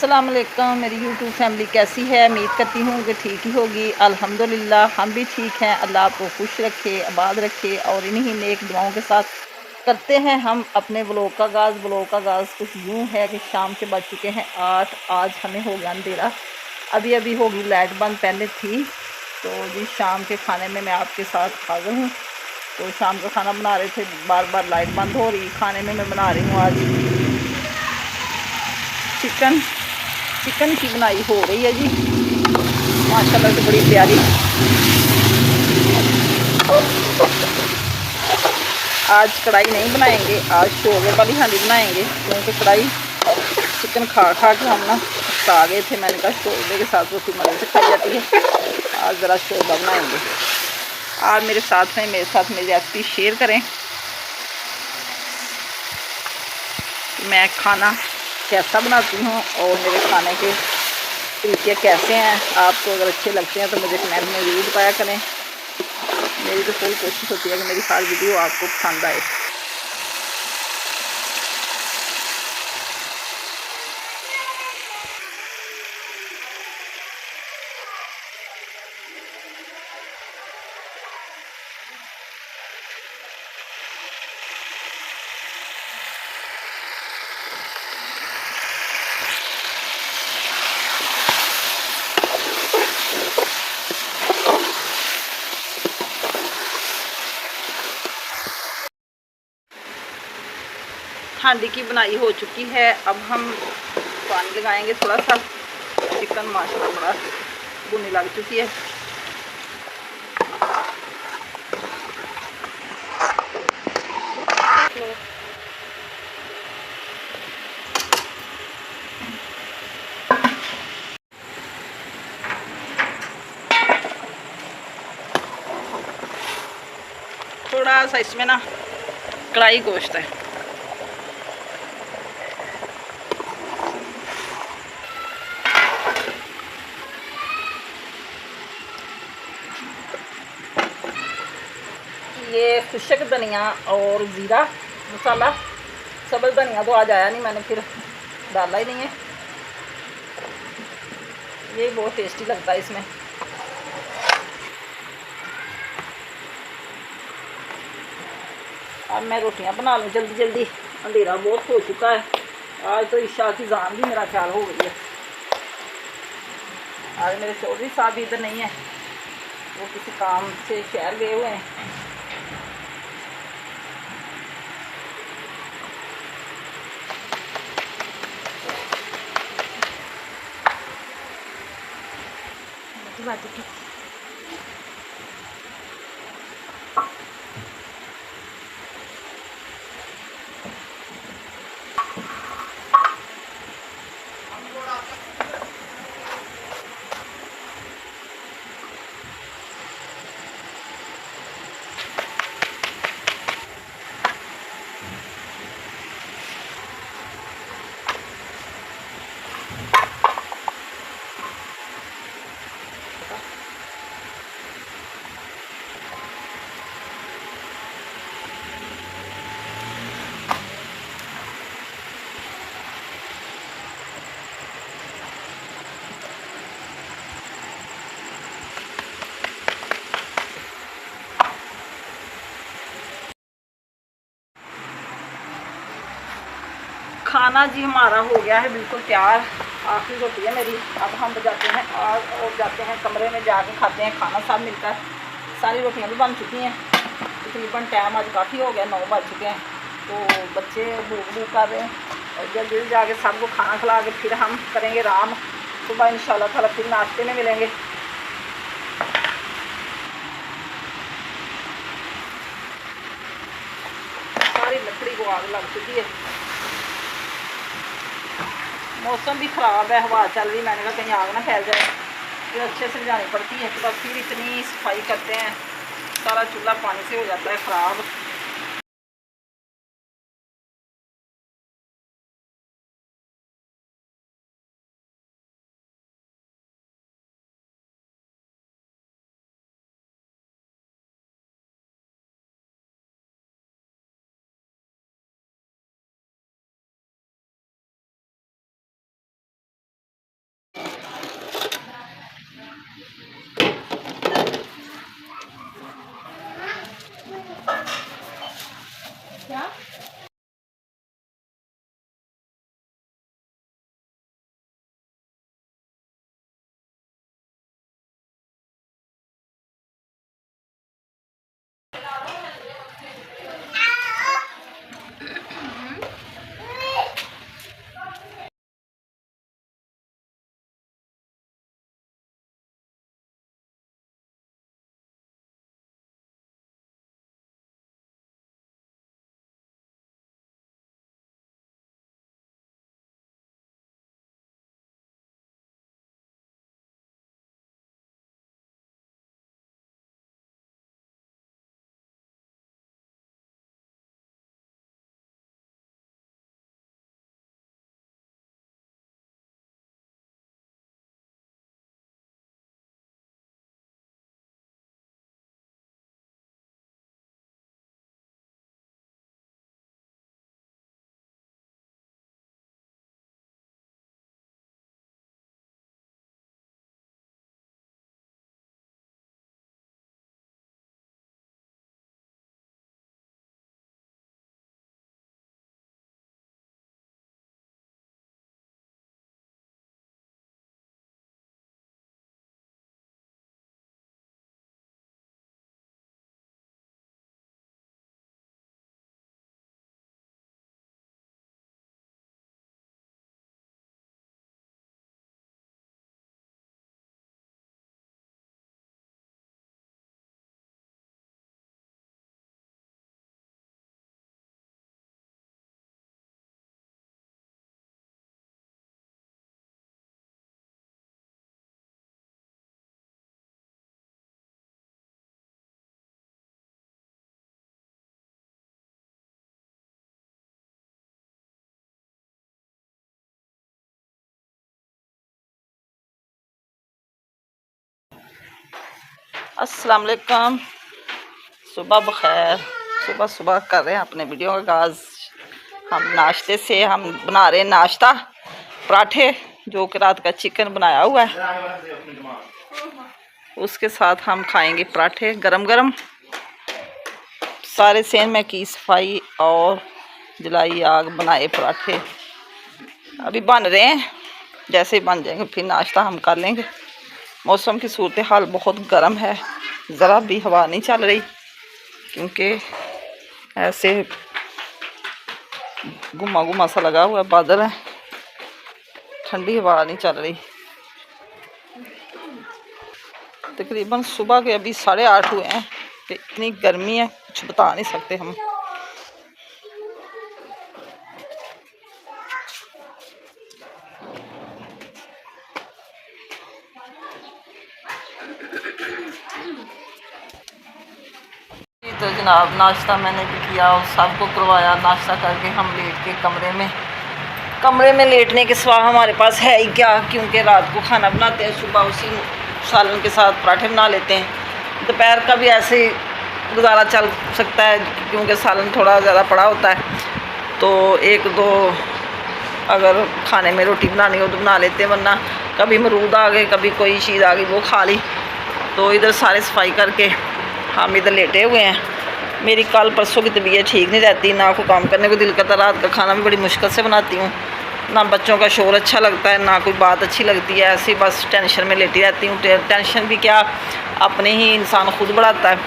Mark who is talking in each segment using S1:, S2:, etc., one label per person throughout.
S1: अस्सलाम वालेकुम। मेरी यूट्यूब फैमिली कैसी है? उम्मीद करती हूँ कि ठीक ही होगी। अल्हम्दुलिल्लाह हम भी ठीक हैं। अल्लाह आपको खुश रखे, आबाद रखे और इन्हीं नेक दुआओं के साथ करते हैं हम अपने व्लॉग का आगाज़। व्लॉग का आगाज़ कुछ यूँ है कि शाम के बज चुके हैं 8। आज हमें हो गया अंधेरा, अभी अभी होगी लाइट बंद, पहले थी। तो जी शाम के खाने में मैं आपके साथ हाज़िर हूँ। तो शाम का खाना बना रहे थे, बार बार लाइट बंद हो रही। खाने में मैं बना रही हूँ आज चिकन की बनाई हो रही है जी, माशाल्लाह से बड़ी प्यारी। आज कढ़ाई नहीं बनाएंगे, आज शोरबे वाली हांडी बनाएंगे, क्योंकि कढ़ाई चिकन खा खा के हम ना खा गए थे। मैंने कहा शोरबे के साथ रोटी मज़े से खाई जाती है, आज ज़रा शोरबा बनाएंगे। आप मेरे साथ हैं, मेरे साथ मेरी रेसिपी शेयर करें। मैं खाना कैसा बनाती हूँ और मेरे खाने के तरीके कैसे हैं। आपको अगर अच्छे लगते हैं तो मुझे कमेंट में ज़रूर बताया करें। मेरी तो फुल कोशिश होती है कि मेरी हर वीडियो आपको पसंद आए। हांडी की बनाई हो चुकी है, अब हम पानी लगाएंगे थोड़ा सा। चिकन माशाल्लाह बड़ा भुनी लग चुकी है। थोड़ा सा इसमें ना कढ़ाई गोश्त है। ये खुशक धनिया और ज़ीरा मसाला, सब्ज़ धनिया तो आज आया नहीं, मैंने फिर डाला ही नहीं है। ये बहुत टेस्टी लगता है इसमें। अब मैं रोटियां बना लूँ जल्दी जल्दी, अंधेरा बहुत हो चुका है। आज तो ईशा की जान भी मेरा ख्याल हो गई है। आज मेरे चौधरी साहब भी इधर नहीं है, वो किसी काम से शहर गए हुए हैं। खाना जी हमारा हो गया है बिल्कुल तैयार। आखिरी रोटी है मेरी। अब हम जाते हैं और जाते हैं कमरे में, जाके खाते हैं खाना सब मिलकर। सारी रोटियां भी बन चुकी हैं, तकरीबन टाइम आज काफ़ी हो गया, 9 बज चुके हैं। तो बच्चे भूख भूख कर रहे हैं और जल्दी जल्दी जाके सबको खाना खिला के फिर हम करेंगे आराम। सुबह इंशाल्लाह ताला फिर नाश्ते में मिलेंगे। सारी लकड़ी को आग लग चुकी है। मौसम भी ख़राब है, हवा चल रही। मैंने कहा कहीं आग ना फैल जाए, फिर अच्छे से जानी पड़ती है। तो फिर इतनी सफाई करते हैं, सारा चूल्हा पानी से हो जाता है ख़राब। अस्सलाम वालेकुम, सुबह बखैर। सुबह सुबह कर रहे हैं अपने वीडियो का आगाज़। हम नाश्ते से हम बना रहे हैं नाश्ता, पराठे जो कि रात का चिकन बनाया हुआ है, उसके साथ हम खाएंगे पराठे गरम गरम। सारे सेन में की सफाई और जलाई आग, बनाए पराठे अभी बन रहे हैं। जैसे ही बन जाएंगे फिर नाश्ता हम कर लेंगे। मौसम की सूरत हाल बहुत गर्म है, ज़रा भी हवा नहीं चल रही, क्योंकि ऐसे गुमा गुमा सा लगा हुआ है, बादल है, ठंडी हवा नहीं चल रही। तकरीबन सुबह के अभी 8:30 हुए हैं कि इतनी गर्मी है, कुछ बता नहीं सकते हम। तो जनाब नाश्ता मैंने भी किया और सबको करवाया। नाश्ता करके हम लेट के कमरे में लेटने के सिवा हमारे पास है ही क्या, क्योंकि रात को खाना बनाते हैं, सुबह उसी सालन के साथ पराठे बना लेते हैं। दोपहर का भी ऐसे ही गुजारा चल सकता है, क्योंकि सालन थोड़ा ज़्यादा पड़ा होता है, तो एक दो अगर खाने में रोटी बनानी हो तो बना लेते हैं, वरना कभी मरूद आ गए, कभी कोई चीज़ आ गई वो खा ली। तो इधर सारे सफाई करके हम इधर लेटे हुए हैं। मेरी कल परसों की तबीयत ठीक नहीं रहती, ना कोई काम करने को दिल करता, रात का खाना भी बड़ी मुश्किल से बनाती हूँ, ना बच्चों का शोर अच्छा लगता है, ना कोई बात अच्छी लगती है, ऐसे बस टेंशन में लेटी रहती हूँ। टेंशन भी क्या, अपने ही इंसान खुद बढ़ाता है।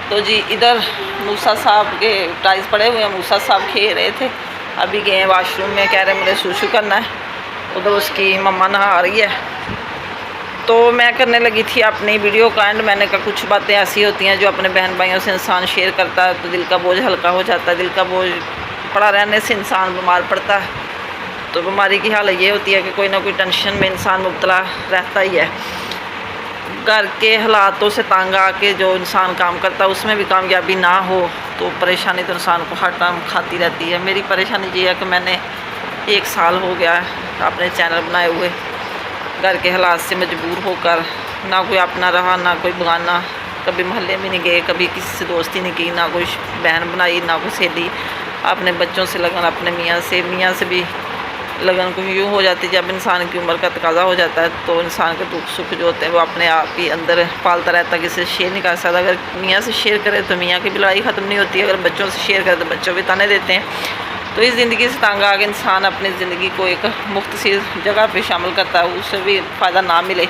S1: तो जी इधर मूसा साहब के टाइल्स पड़े हुए हैं, मूसा साहब खेल रहे थे, अभी गए हैं वाशरूम में, कह रहे मुझे सूसू करना है। उधर उसकी मम्मा नहा रही है, तो मैं करने लगी थी अपनी वीडियो का एंड। मैंने कहा कुछ बातें ऐसी होती हैं जो अपने बहन भाइयों से इंसान शेयर करता है तो दिल का बोझ हल्का हो जाता है। दिल का बोझ पड़ा रहने से इंसान बीमार पड़ता है, तो बीमारी की हालत ये होती है कि कोई ना कोई टेंशन में इंसान मुब्तला रहता ही है। घर के हालातों से तंग आके जो इंसान काम करता है उसमें भी कामयाबी ना हो तो परेशानी तो इंसान को हर टाइम खाती रहती है। मेरी परेशानी ये है कि मैंने 1 साल हो गया है अपने चैनल बनाए हुए, घर के हालात से मजबूर होकर, ना कोई अपना रहा ना कोई बगाना, कभी मोहल्ले में नहीं गए, कभी किसी से दोस्ती नहीं की, ना कोई बहन बनाई ना कोई सहेली। अपने बच्चों से लगन, अपने मियाँ से भी लगन कुछ यूँ हो जाती है। जब इंसान की उम्र का तकाजा हो जाता है तो इंसान के दुख सुख जो होते हैं वो अपने आप ही अंदर पालता रहता है, किसी से शेयर नहीं कर सकता। अगर मियाँ से शेयर करे तो मियाँ की भी लड़ाई ख़त्म नहीं होती, अगर बच्चों से शेयर करे तो बच्चों भी ताने देते हैं। तो इस ज़िंदगी से तंग आके इंसान अपनी ज़िंदगी को एक मुख्तसर जगह पे शामिल करता है, उससे भी फ़ायदा ना मिले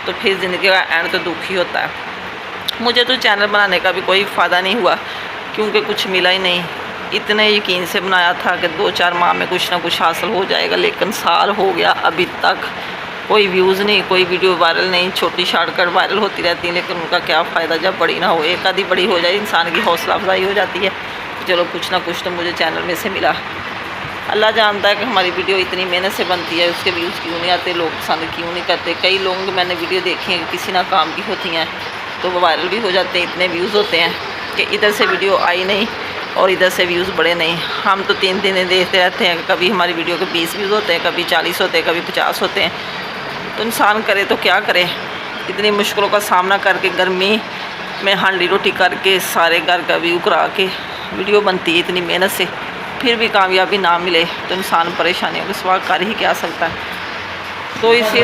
S1: तो फिर ज़िंदगी का एंड तो दुख ही होता है। मुझे तो चैनल बनाने का भी कोई फ़ायदा नहीं हुआ, क्योंकि कुछ मिला ही नहीं। इतने यकीन से बनाया था कि 2-4 माह में कुछ ना कुछ हासिल हो जाएगा, लेकिन साल हो गया अभी तक कोई व्यूज़ नहीं, कोई वीडियो वायरल नहीं। छोटी शॉर्टकट वायरल होती रहती है, लेकिन उनका क्या फ़ायदा जब बड़ी ना हो। एक आधी बड़ी हो जाए इंसान की हौसला अफजाई हो जाती है, चलो कुछ ना कुछ तो मुझे चैनल में से मिला। अल्लाह जानता है कि हमारी वीडियो इतनी मेहनत से बनती है, उसके व्यूज़ क्यों नहीं आते, लोग पसंद क्यों नहीं करते। कई लोगों की मैंने वीडियो देखी है कि किसी ना काम की होती हैं तो वो वायरल भी हो जाते हैं, इतने व्यूज़ होते हैं कि इधर से वीडियो आई नहीं और इधर से व्यूज़ बढ़े नहीं। हम तो 3 दिन देखते रहते हैं, कभी हमारी वीडियो के 20 व्यूज़ होते हैं, कभी 40 होते हैं, कभी 50 होते हैं। तो इंसान करे तो क्या करे, इतनी मुश्किलों का सामना करके गर्मी में हांडी रोटी करके सारे घर का व्यू करा के वीडियो बनती है इतनी मेहनत से, फिर भी कामयाबी ना मिले तो इंसान परेशानियों के सिवा कर ही क्या सकता है। तो इसी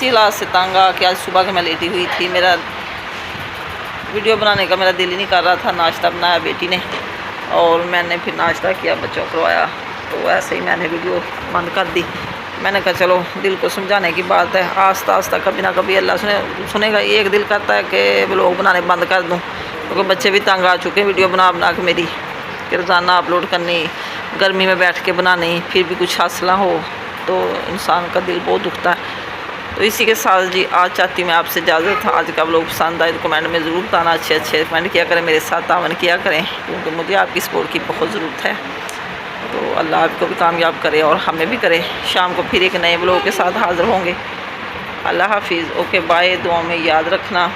S1: इलाज से तंग आके आज सुबह के मैं लेटी हुई थी। मेरा वीडियो बनाने का मेरा दिल ही नहीं कर रहा था। नाश्ता बनाया बेटी ने और मैंने फिर नाश्ता किया, बच्चों को करवाया, तो ऐसे ही मैंने वीडियो बंद कर दी। मैंने कहा चलो दिल को समझाने की बात है, आस्ता आस्ता कभी ना कभी अल्लाह सुनेगा। एक दिल करता है कि व्लॉग बनाने बंद कर दूँ, क्योंकि बच्चे भी तंग आ चुके हैं वीडियो बना के मेरी, कि रोज़ाना अपलोड करनी, गर्मी में बैठ के बनानी, फिर भी कुछ हासिल हो तो इंसान का दिल बहुत दुखता है। तो इसी के साथ जी आज चाहती हूँ मैं आपसे इजाज़त। आज का व्लॉग पसंद आए तो कमेंट में ज़रूर बताना, अच्छे कमेंट किया करें, मेरे साथ तावन किया करें, क्योंकि मुझे आपकी सपोर्ट की बहुत ज़रूरत है। तो अल्लाह आपको भी कामयाब करे और हमें भी करे। शाम को फिर एक नए व्लॉग के साथ हाज़िर होंगे। अल्लाह हाफिज़, ओके बाय, दुआ में याद रखना।